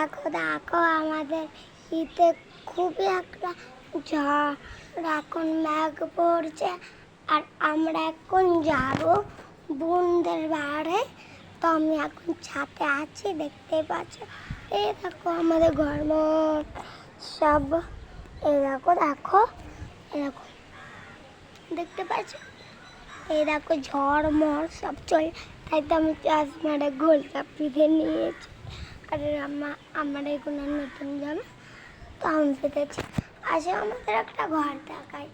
দেখো দেখো আমাদের শীতে খুবই একটা ঝড়, এখন মেঘ পড়ছে আর আমরা এখন যাবো বোনদের বাড়ি। তো আমি এখন ছাদে আছি, দেখতে পাচ্ছ। এই দেখো আমাদের ঘর সব, এই দেখো দেখো এরকম দেখতে পাচ্ছ। এই দেখো ঝড় মড় সব চলে, তাই তো আমি চশমাটা গোলটা পিঁধে নিয়েছি। আর আমার এগুলো নতুন জামা, তো আমি পেতেছি। আসে আমাদের একটা ঘর দেখায়,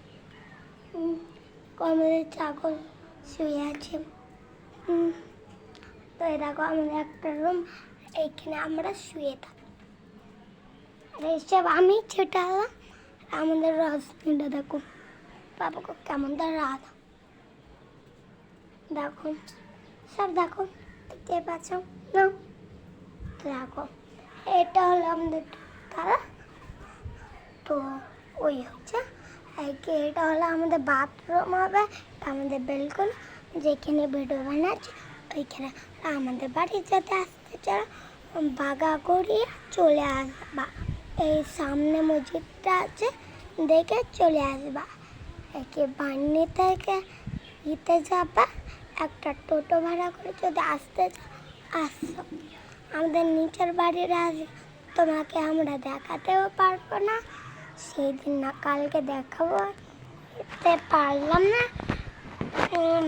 আমাদের ছাগল শুয়ে আছে। তো এই দেখো আমাদের একটা রুম, এইখানে আমরা শুয়ে থাকি। আর এইসব আমি ছেটালাম। আমাদের রশ্মিটা দেখো, বাবাকে কেমন তার রাধা দেখো, সব দেখো, দেখতে পাচ্ছ না? দেখো এটা হলো আমাদের তারা, তো ওই হচ্ছে এটা হলো আমাদের বাথরুম হবে, আমাদের বেলকনি যেখানে ভিডিও বানাচ্ছি ওইখানে। আমাদের বাড়ি যাতে আসতে চাও বাগা করিয়ে চলে আসবা, এই সামনে মসজিদটা আছে দেখে চলে আসবা। একে বান্নি থেকে ইতে যাবা, একটা টোটো ভাড়া করে যদি আসতে আসো। আমাদের নিচের বাড়ির আগে তোমাকে আমরা দেখাতেও পারবো না, সেই দিন না কালকে দেখাবো, পারলাম না।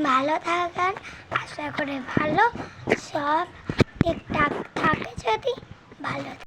ভালো থাকার আশা করে, ভালো সব ঠিকঠাক থাকে যদি ভালো।